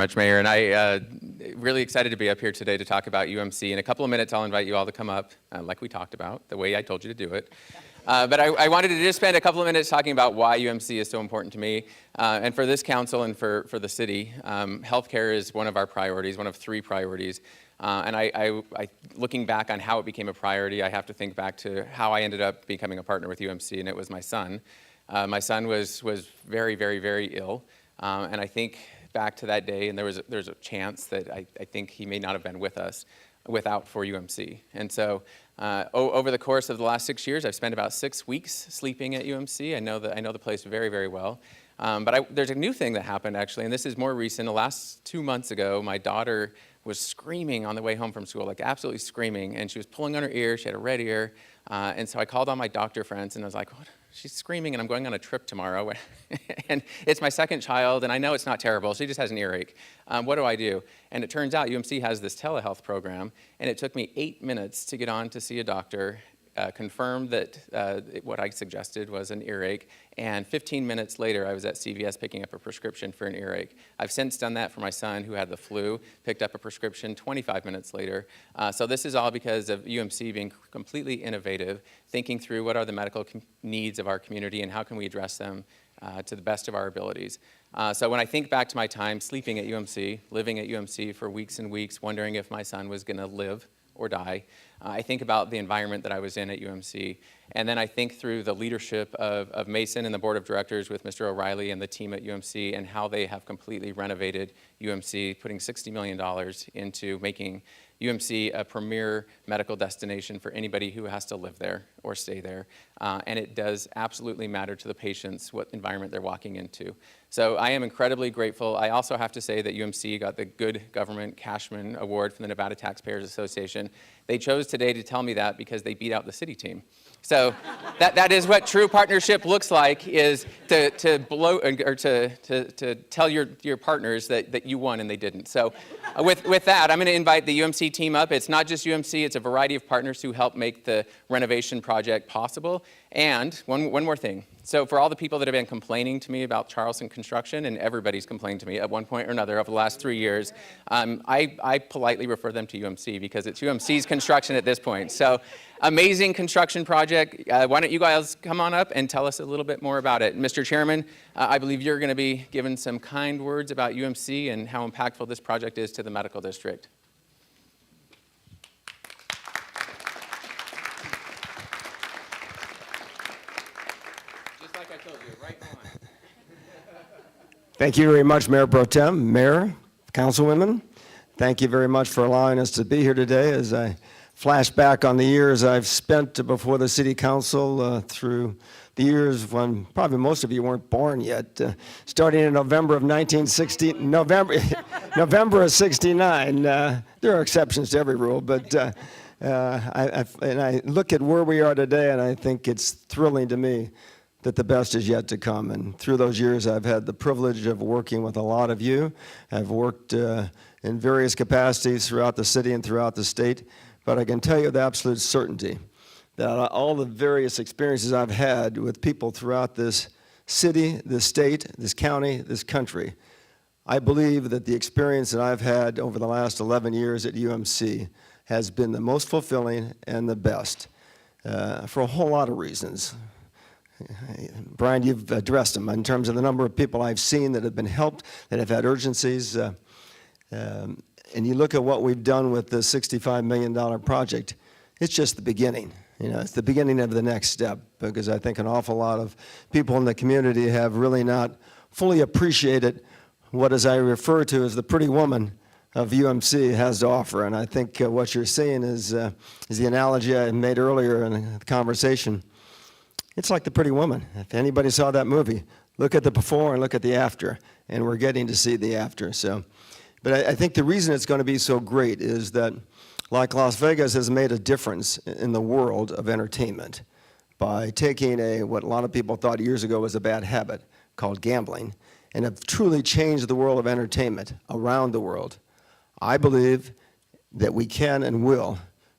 Much, Mayor, and I really excited to be up here today to talk about UMC. In a couple of minutes, I'll invite you all to come up, like we talked about, the way I told you to do it. But I wanted to just spend a couple of minutes talking about why UMC is so important to me, and for this council and for the city. Healthcare is one of our priorities, one of three priorities. And looking back on how it became a priority, I have to think back to how I ended up becoming a partner with UMC, and it was my son. My son was very, very, very ill, and I think back to that day, and there's a chance that I think he may not have been with us for UMC. And so over the course of the last 6 years, I've spent about 6 weeks sleeping at UMC. I know the place very, very well. But there's a new thing that happened, actually, and this is more recent. The last 2 months ago, my daughter was screaming on the way home from school, like absolutely screaming, and she was pulling on her ear. She had a red ear. And so I called on my doctor friends, and I was like, what? She's screaming, and I'm going on a trip tomorrow. And it's my second child, and I know it's not terrible. She just has an earache. What do I do? And it turns out UMC has this telehealth program, and it took me 8 minutes to get on to see a doctor, confirm that what I suggested was an earache, and 15 minutes later, I was at CVS picking up a prescription for an earache. I've since done that for my son who had the flu, picked up a prescription 25 minutes later. So this is all because of UMC being completely innovative, thinking through what are the medical needs of our community and how can we address them to the best of our abilities. So when I think back to my time sleeping at UMC, living at UMC for weeks and weeks, wondering if my son was going to live or die, I think about the environment that I was in at UMC, and then I think through the leadership of Mason and the board of directors with Mr. O'Reilly and the team at UMC and how they have completely renovated UMC, putting $60 million into making UMC a premier medical destination for anybody who has to live there or stay there. And it does absolutely matter to the patients what environment they're walking into. So I am incredibly grateful. I also have to say that UMC got the Good Government Cashman Award from the Nevada Taxpayers Association. They chose today to tell me that because they beat out the city team. So that is what true partnership looks like, is to tell your partners that you won and they didn't. So with that, I'm going to invite the UMC team up. It's not just UMC, it's a variety of partners who help make the renovation project possible. And one more thing. So for all the people that have been complaining to me about Charleston construction, and everybody's complained to me at one point or another over the last 3 years, I politely refer them to UMC because it's UMC's construction at this point. So amazing construction project. Why don't you guys come on up and tell us a little bit more about it. Mr. Chairman, I believe you're going to be given some kind words about UMC and how impactful this project is to the medical district. Thank you very much, Mayor Pro Tem, Mayor, Councilwomen. Thank you very much for allowing us to be here today as I flash back on the years I've spent before the City Council through the years when probably most of you weren't born yet. Starting in November of 1960, November of 69. There are exceptions to every rule, but I look at where we are today and I think it's thrilling to me that the best is yet to come. And through those years, I've had the privilege of working with a lot of you. I've worked in various capacities throughout the city and throughout the state, but I can tell you with absolute certainty that all the various experiences I've had with people throughout this city, this state, this county, this country, I believe that the experience that I've had over the last 11 years at UMC has been the most fulfilling and the best for a whole lot of reasons. Brian, you've addressed them in terms of the number of people I've seen that have been helped, that have had urgencies. And you look at what we've done with the $65 million project, it's just the beginning. You know, it's the beginning of the next step, because I think an awful lot of people in the community have really not fully appreciated what, as I refer to as the pretty woman of UMC, has to offer. And I think what you're seeing is the analogy I made earlier in the conversation. It's like the Pretty Woman. If anybody saw that movie, look at the before and look at the after, and we're getting to see the after. So, but I think the reason it's going to be so great is that, like Las Vegas has made a difference in the world of entertainment by taking what a lot of people thought years ago was a bad habit called gambling, and have truly changed the world of entertainment around the world. I believe that we can and will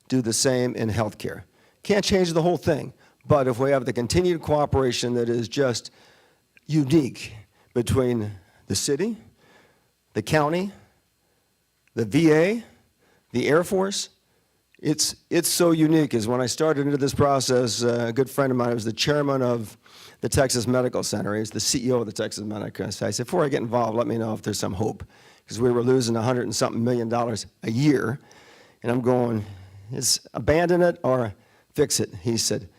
do the same in healthcare. Can't change the whole thing. But if we have the continued cooperation that is just unique between the city, the county, the VA, the Air Force. It's so unique, is when I started into this process, a good friend of mine was the chairman of the Texas Medical Center. He's the CEO of the Texas Medical Center. I said, before I get involved, let me know if there's some hope. Because we were losing $100 and something million a year. And I'm going, is abandon it or fix it? He said,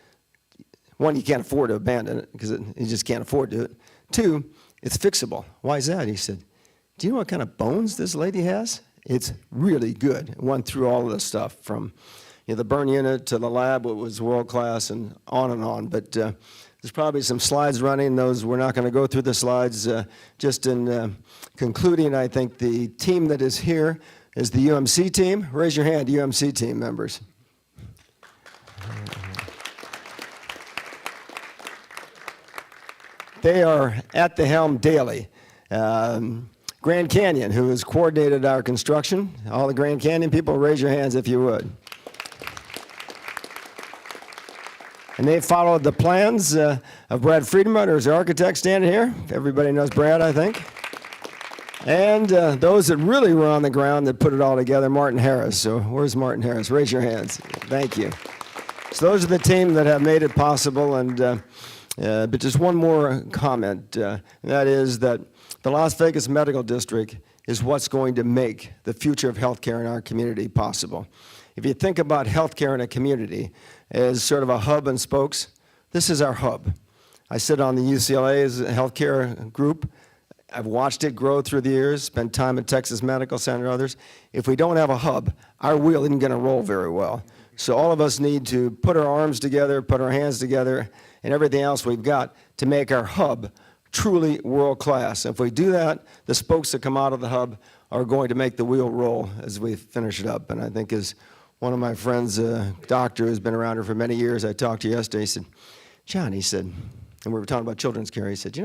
one, you can't afford to abandon it because you just can't afford to do it. Two, it's fixable. Why is that? He said, do you know what kind of bones this lady has? It's really good. Went through all of this stuff from the burn unit to the lab, it was world class, and on. But there's probably some slides running. Those, we're not going to go through the slides. Just in concluding, I think the team that is here is the UMC team. Raise your hand, UMC team members. They are at the helm daily. Grand Canyon, who has coordinated our construction. All the Grand Canyon people, raise your hands if you would. And they followed the plans of Brad Friedman, who's the architect standing here. Everybody knows Brad, I think. And those that really were on the ground that put it all together, Martin Harris. So where's Martin Harris? Raise your hands. Thank you. So those are the team that have made it possible. And but just one more comment, and that is that the Las Vegas Medical District is what's going to make the future of healthcare in our community possible. If you think about healthcare in a community as sort of a hub and spokes, this is our hub. I sit on the UCLA's healthcare group. I've watched it grow through the years, spent time at Texas Medical Center and others. If we don't have a hub, our wheel isn't going to roll very well. So all of us need to put our arms together, put our hands together, and everything else we've got to make our hub truly world-class. If we do that, the spokes that come out of the hub are going to make the wheel roll as we finish it up. And I think as one of my friends, a doctor who's been around here for many years, I talked to yesterday, he said, John, he said, and we were talking about children's care, he said,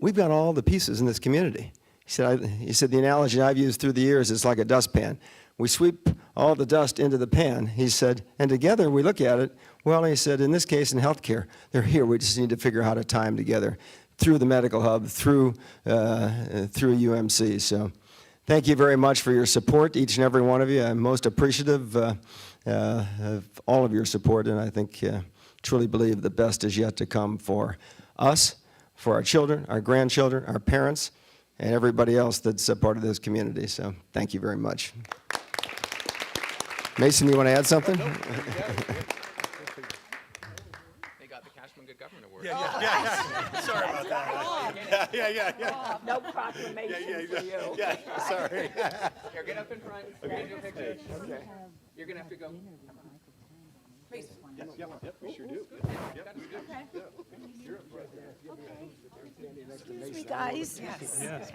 we've got all the pieces in this community. He said, the analogy I've used through the years is like a dustpan. We sweep all the dust into the pan, he said, and together we look at it. Well, he said, in this case, in healthcare, they're here. We just need to figure out how to tie them together through the medical hub, through UMC. So thank you very much for your support, each and every one of you. I'm most appreciative of all of your support, and I think truly believe the best is yet to come for us, for our children, our grandchildren, our parents, and everybody else that's a part of this community. So thank you very much. Mason, you want to add something? They got the Cashman Good Government Award. Yeah. Sorry about that. Yeah. No proclamation for you. Yeah, sorry. Here, get up in front. We're going to do a picture. Okay. You're going to have to go. Mason. Yep, we sure do. Excuse me, guys. Yes.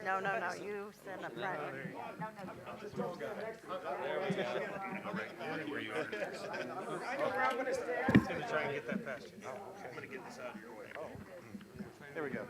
No, you stand up front. There we go.